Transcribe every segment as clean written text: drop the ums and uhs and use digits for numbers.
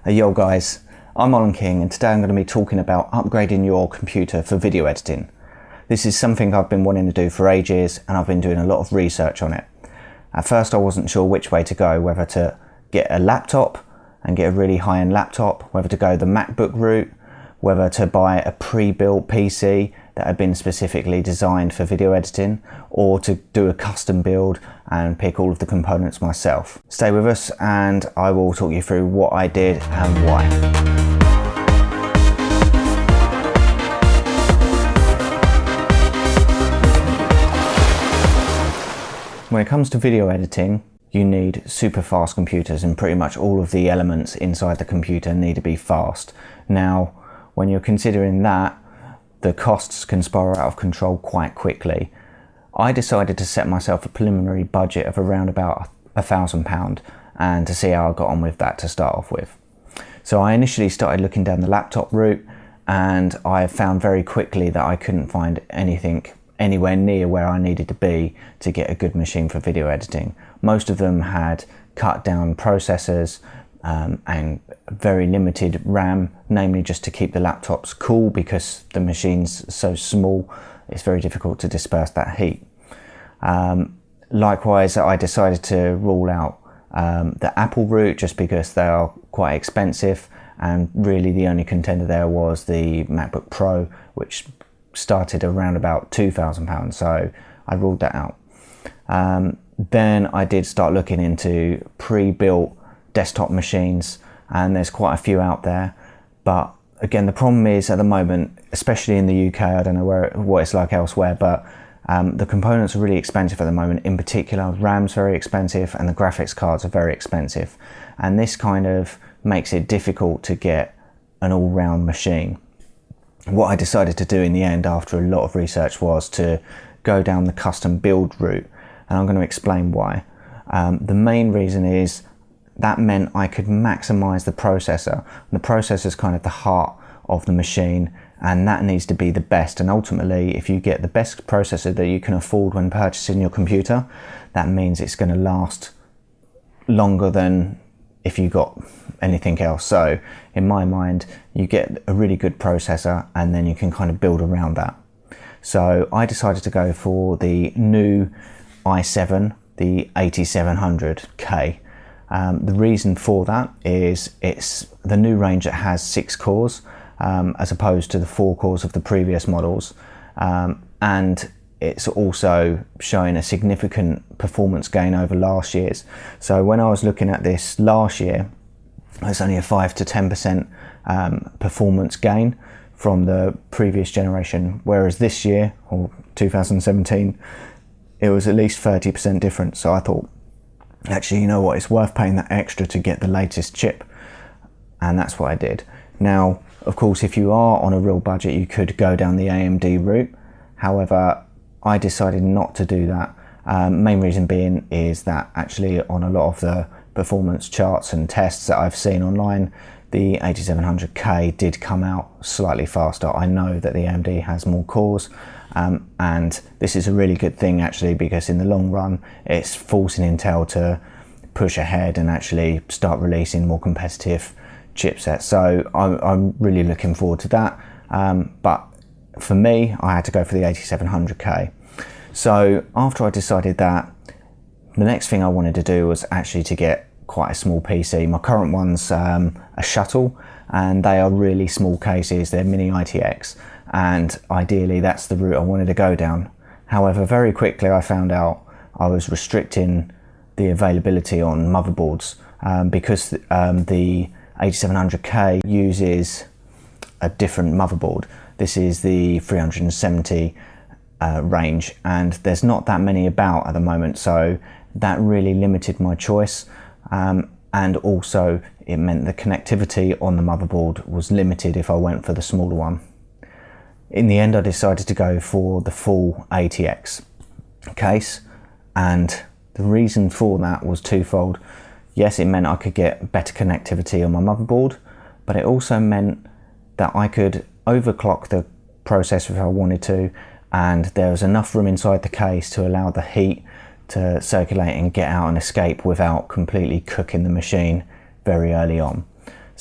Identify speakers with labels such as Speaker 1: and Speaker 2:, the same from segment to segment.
Speaker 1: Hey yo guys, I'm Marlon and today I'm going to be talking about upgrading your computer for video editing. This is something I've been wanting to do for ages and I've been doing a lot of research on it. At first I wasn't sure which way to go, whether to get a laptop and get a really high-end laptop, whether to go the MacBook route, whether to buy a pre-built PC that had been specifically designed for video editing, or to do a custom build and pick all of the components myself. Stay with us and I will talk you through what I did and why. When it comes to video editing, you need super fast computers, and pretty much all of the elements inside the computer need to be fast. Now, when you're considering that, the costs can spiral out of control quite quickly. I decided to set myself a preliminary budget of around about £1,000 and to see how I got on with that to start off with. So I initially started looking down the laptop route, and I found very quickly that I couldn't find anything anywhere near where I needed to be to get a good machine for video editing. Most of them had cut down processors and very limited RAM, namely just to keep the laptops cool because the machine's so small it's very difficult to disperse that heat. Likewise, I decided to rule out the Apple route just because they are quite expensive, and really the only contender there was the MacBook Pro, which started around about £2,000, so I ruled that out. Then I did start looking into pre-built desktop machines, and there's quite a few out there, but again the problem is at the moment, especially in the UK, I don't know what it's like elsewhere, but the components are really expensive at the moment. In particular, RAM's very expensive and the graphics cards are very expensive, and this kind of makes it difficult to get an all-round machine. What I decided to do in the end after a lot of research was to go down the custom build route, and I'm going to explain why. The main reason is that meant I could maximize the processor. The processor is kind of the heart of the machine, and that needs to be the best. And ultimately, if you get the best processor that you can afford when purchasing your computer, that means it's going to last longer than if you got anything else. So in my mind, you get a really good processor and then you can kind of build around that. So I decided to go for the new i7, the 8700K. The reason for that is it's the new range that has 6 cores as opposed to the 4 cores of the previous models, and it's also showing a significant performance gain over last year's. So when I was looking at this last year, it's only a 5 to 10% performance gain from the previous generation, whereas this year, or 2017, it was at least 30% different. So I thought, actually, you know what, it's worth paying that extra to get the latest chip, and that's what I did. Now, of course, if you are on a real budget, you could go down the AMD route. However, I decided not to do that. Main reason being is that actually on a lot of the performance charts and tests that I've seen online, the 8700K did come out slightly faster. I know that the AMD has more cores, and this is a really good thing actually, because in the long run it's forcing Intel to push ahead and actually start releasing more competitive chipsets. So I'm really looking forward to that, but for me I had to go for the 8700K. So after I decided that, the next thing I wanted to do was actually to get quite a small PC. My current one's a shuttle, and they are really small cases. They're mini ITX, and ideally that's the route I wanted to go down. However, very quickly I found out I was restricting the availability on motherboards because the 8700K uses a different motherboard. This is the 370 range, and there's not that many about at the moment, so that really limited my choice, and also it meant the connectivity on the motherboard was limited if I went for the smaller one. In the end, I decided to go for the full ATX case, and the reason for that was twofold. Yes, it meant I could get better connectivity on my motherboard, but it also meant that I could overclock the processor if I wanted to, and there was enough room inside the case to allow the heat to circulate and get out and escape without completely cooking the machine very early on.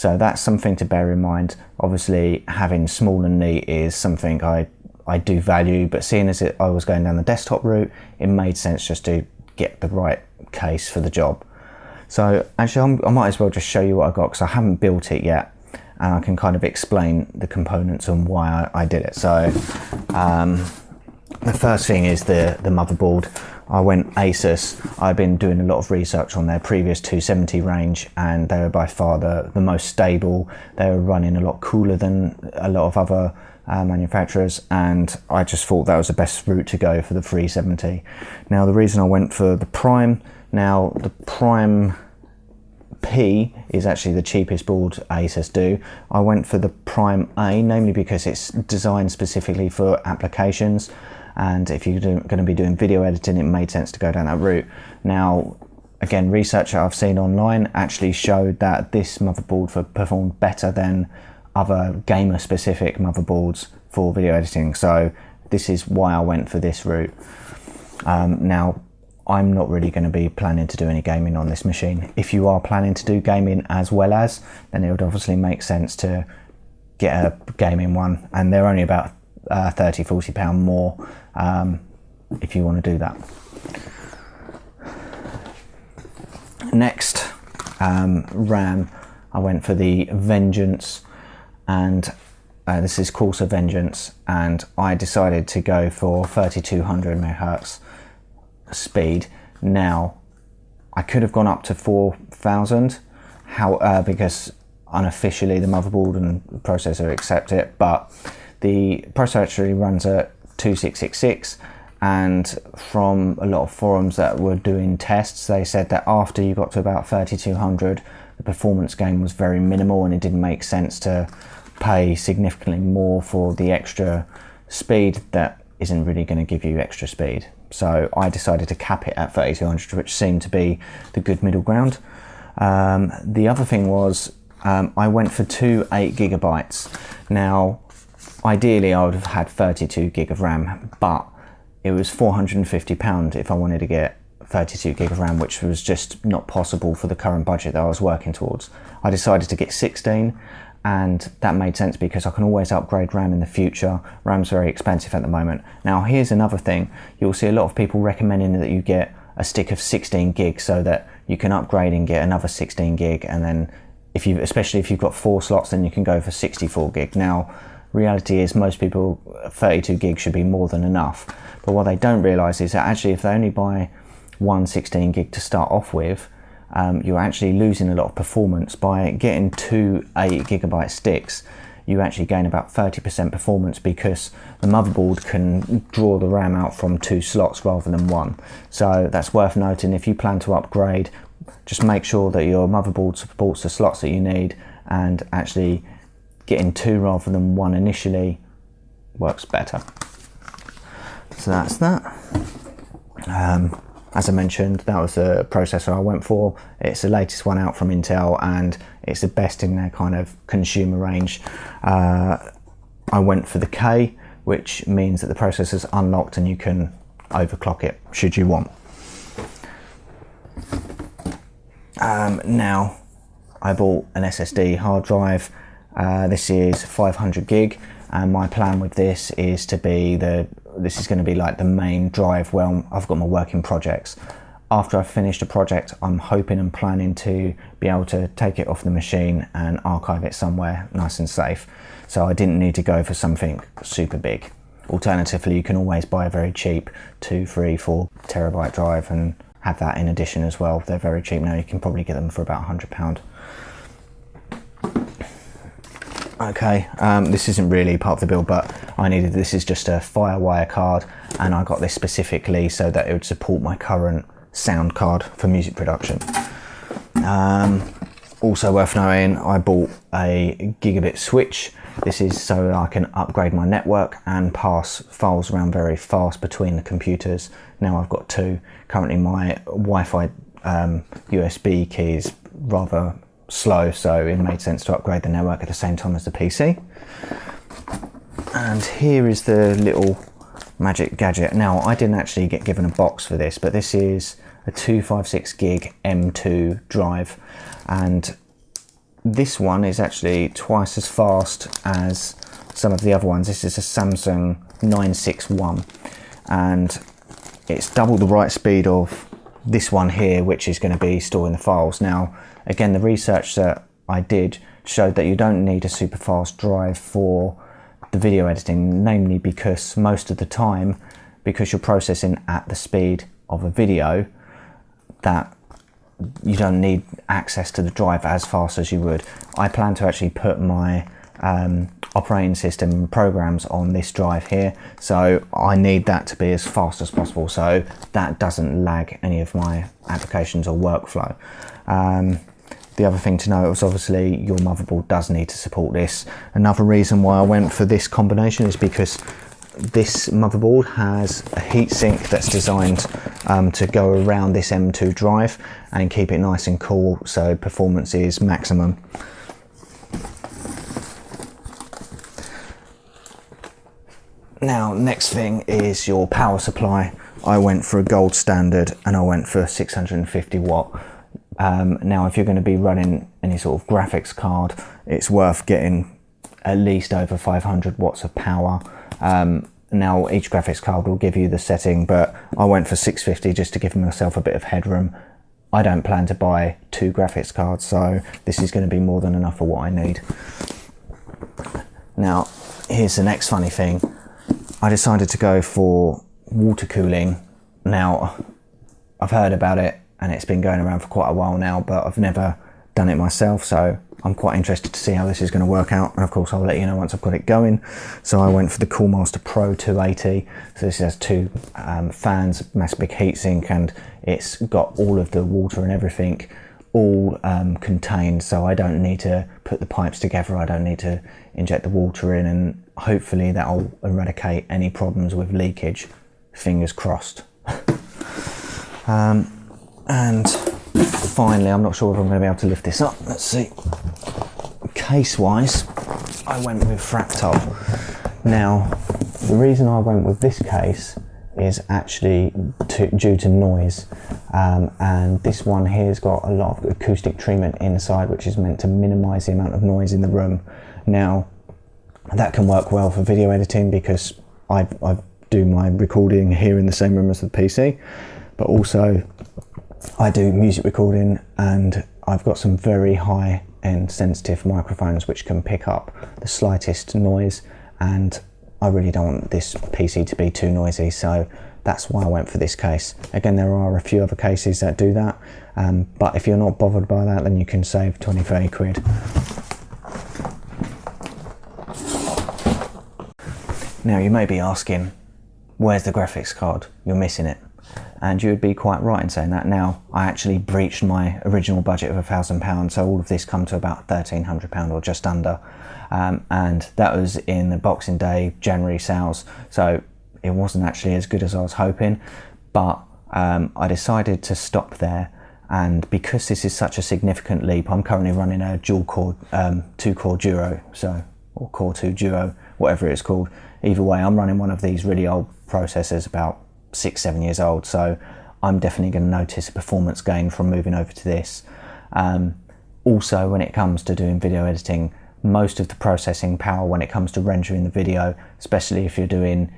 Speaker 1: So that's something to bear in mind. Obviously, having small and neat is something I do value, but seeing as I was going down the desktop route, it made sense just to get the right case for the job. So actually I might as well just show you what I got, because I haven't built it yet, and I can kind of explain the components and why I did it. So the first thing is the motherboard. I went Asus. I've been doing a lot of research on their previous 270 range, and they were by far the most stable. They were running a lot cooler than a lot of other manufacturers, and I just thought that was the best route to go for the 370. Now the reason I went for the Prime, now the Prime P is actually the cheapest board Asus do. I went for the Prime A, namely because it's designed specifically for applications, and if you're going to be doing video editing, it made sense to go down that route. Now again, research that I've seen online actually showed that this motherboard performed better than other gamer specific motherboards for video editing, so this is why I went for this route. Now I'm not really going to be planning to do any gaming on this machine. If you are planning to do gaming as well as, then it would obviously make sense to get a gaming one, and they're only about £30–40 more if you want to do that. Next, RAM, I went for the Vengeance, and this is Corsair Vengeance, and I decided to go for 3200 megahertz speed. Now I could have gone up to 4000 because unofficially the motherboard and processor accept it, but the processor actually runs at 2666, and from a lot of forums that were doing tests, they said that after you got to about 3200 the performance gain was very minimal, and it didn't make sense to pay significantly more for the extra speed that isn't really going to give you extra speed. So I decided to cap it at 3200, which seemed to be the good middle ground. The other thing was I went for two 8GB. Now ideally I would have had 32 gig of RAM, but it was £450 if I wanted to get 32 gig of RAM, which was just not possible for the current budget that I was working towards. I decided to get 16, and that made sense because I can always upgrade RAM in the future. RAM's very expensive at the moment. Now here's another thing, you'll see a lot of people recommending that you get a stick of 16 gig so that you can upgrade and get another 16 gig, and then especially if you've got 4 slots, then you can go for 64 gig. Now reality is most people 32 gig should be more than enough, but what they don't realize is that actually if they only buy one 16 gig to start off with, you're actually losing a lot of performance. By getting two 8GB sticks, you actually gain about 30% performance because the motherboard can draw the RAM out from 2 slots rather than 1. So that's worth noting. If you plan to upgrade, just make sure that your motherboard supports the slots that you need, and actually getting 2 rather than 1 initially works better. So that's that. As I mentioned, that was the processor I went for. It's the latest one out from Intel, and it's the best in their kind of consumer range. I went for the K, which means that the processor's unlocked and you can overclock it should you want. Now I bought an SSD hard drive. This is 500 gig, and my plan with this is to be this is going to be like the main drive where I've got my working projects. After I've finished a project, I'm hoping and planning to be able to take it off the machine and archive it somewhere nice and safe. So I didn't need to go for something super big. Alternatively, you can always buy a very cheap 2, 3, 4 terabyte drive and have that in addition as well. They're very cheap now. You can probably get them for about £100. Okay, this isn't really part of the build, but this is just a Firewire card, and I got this specifically so that it would support my current sound card for music production. Also worth knowing, I bought a gigabit switch. This is so I can upgrade my network and pass files around very fast between the computers. Now I've got 2. Currently my Wi-Fi USB key is rather slow, so it made sense to upgrade the network at the same time as the PC. And here is the little magic gadget. Now I didn't actually get given a box for this, but this is a 256 gig M2 drive, and this one is actually twice as fast as some of the other ones. This is a Samsung 961 and it's double the write speed of this one here, which is going to be storing the files. Now again, the research that I did showed that you don't need a super fast drive for the video editing, namely because most of the time, because you're processing at the speed of a video, that you don't need access to the drive as fast as you would. I plan to actually put my operating system programs on this drive here, so I need that to be as fast as possible so that doesn't lag any of my applications or workflow. The other thing to note is obviously your motherboard does need to support this. Another reason why I went for this combination is because this motherboard has a heatsink that's designed to go around this M2 drive and keep it nice and cool so performance is maximum. Now, next thing is your power supply. I went for a gold standard and I went for 650 watt. Now, if you're going to be running any sort of graphics card, it's worth getting at least over 500 watts of power. Now, each graphics card will give you the setting, but I went for 650 just to give myself a bit of headroom. I don't plan to buy 2 graphics cards, so this is going to be more than enough for what I need. Now, here's the next funny thing. I decided to go for water cooling. Now, I've heard about it and it's been going around for quite a while now, but I've never done it myself, so I'm quite interested to see how this is going to work out, and of course I'll let you know once I've got it going. So I went for the Coolmaster Pro 280. So this has 2 fans, massive big heatsink, and it's got all of the water and everything all contained, so I don't need to put the pipes together, I don't need to inject the water in, and hopefully that'll eradicate any problems with leakage, fingers crossed. And finally, I'm not sure if I'm going to be able to lift this up, let's see. Case wise, I went with Fractal. Now, the reason I went with this case is actually due to noise, and this one here has got a lot of acoustic treatment inside, which is meant to minimize the amount of noise in the room. Now, that can work well for video editing because I do my recording here in the same room as the PC, but also I do music recording and I've got some very high end sensitive microphones which can pick up the slightest noise, and I really don't want this PC to be too noisy, so that's why I went for this case. Again, there are a few other cases that do that, but if you're not bothered by that, then you can save 20-30 quid. Now you may be asking, where's the graphics card? You're missing it. And you would be quite right in saying that. Now, I actually breached my original budget of £1,000, so all of this come to about £1,300 or just under. And that was in the Boxing Day January sales, so it wasn't actually as good as I was hoping, but I decided to stop there. And because this is such a significant leap, I'm currently running a dual core 2-core Duo, or Core 2 Duo, whatever it's called. Either way, I'm running one of these really old processors, about 6-7 years old, so I'm definitely going to notice a performance gain from moving over to this. Also, when it comes to doing video editing, most of the processing power when it comes to rendering the video, especially if you're doing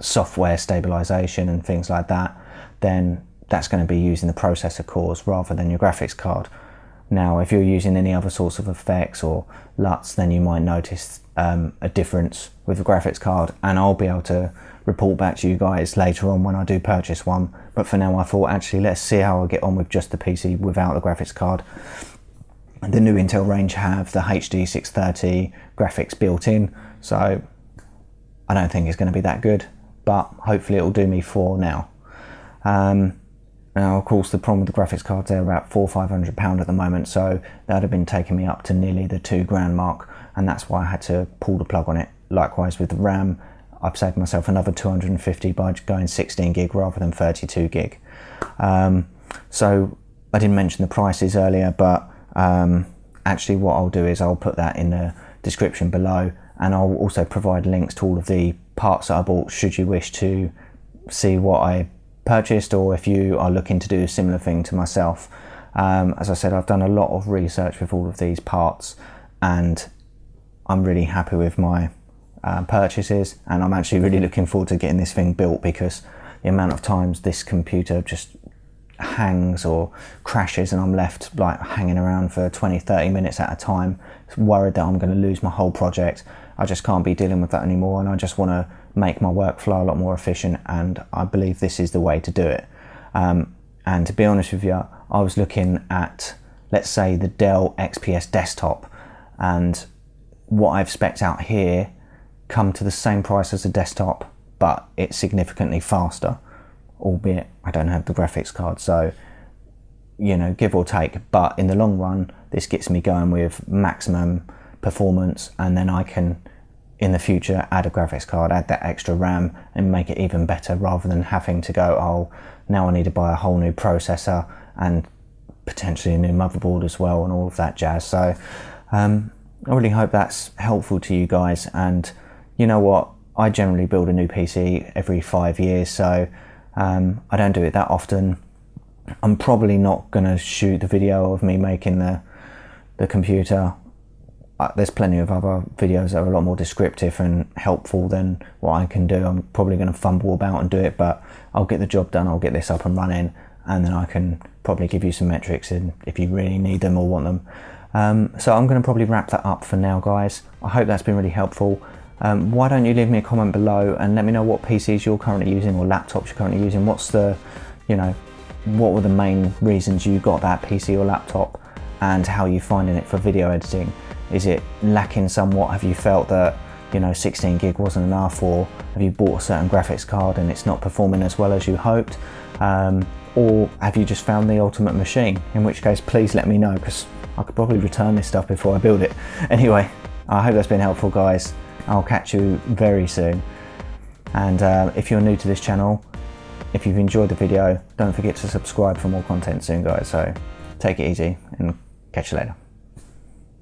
Speaker 1: software stabilization and things like that, then that's going to be using the processor cores rather than your graphics card. Now, if you're using any other sorts of effects or LUTs, then you might notice a difference with the graphics card, and I'll be able to report back to you guys later on when I do purchase one. But for now, I thought actually let's see how I get on with just the PC without the graphics card. The new Intel range have the HD 630 graphics built in, so I don't think it's going to be that good, but hopefully it'll do me for now. Now, of course, the problem with the graphics cards, they're about £400 or £500 at the moment, so that would have been taking me up to nearly the £2,000 mark, and that's why I had to pull the plug on it. Likewise with the RAM, I've saved myself another 250 by going 16 gig rather than 32 gig. So I didn't mention the prices earlier, but actually what I'll do is I'll put that in the description below, and I'll also provide links to all of the parts that I bought should you wish to see what I purchased, or if you are looking to do a similar thing to myself. As I said, I've done a lot of research with all of these parts, and I'm really happy with my purchases, and I'm actually really looking forward to getting this thing built, because the amount of times this computer just hangs or crashes and I'm left like hanging around for 20-30 minutes at a time, worried that I'm going to lose my whole project. I just can't be dealing with that anymore, and I just want to make my workflow a lot more efficient, and I believe this is the way to do it. And to be honest with you, I was looking at, let's say, the Dell XPS desktop, and what I've spec'd out here come to the same price as a desktop, but it's significantly faster, albeit I don't have the graphics card, so you know, give or take. But in the long run, this gets me going with maximum performance, and then I can in the future add a graphics card, add that extra RAM and make it even better, rather than having to go, oh, now I need to buy a whole new processor and potentially a new motherboard as well and all of that jazz. So I really hope that's helpful to you guys. And you know what, I generally build a new PC every 5 years, so I don't do it that often. I'm probably not going to shoot the video of me making the computer. There's plenty of other videos that are a lot more descriptive and helpful than what I can do. I'm probably going to fumble about and do it, but I'll get the job done. I'll get this up and running, and then I can probably give you some metrics in if you really need them or want them. So I'm going to probably wrap that up for now, guys. I hope that's been really helpful. Why don't you leave me a comment below and let me know what PCs you're currently using or laptops you're currently using. What's the, you know, what were the main reasons you got that PC or laptop, and how you're finding it for video editing. Is it lacking somewhat? Have you felt that, you know, 16 gig wasn't enough, or have you bought a certain graphics card and it's not performing as well as you hoped? Or have you just found the ultimate machine? In which case, please let me know, because I could probably return this stuff before I build it. Anyway, I hope that's been helpful, guys. I'll catch you very soon. And if you're new to this channel, if you've enjoyed the video, don't forget to subscribe for more content soon, guys. So take it easy and catch you later.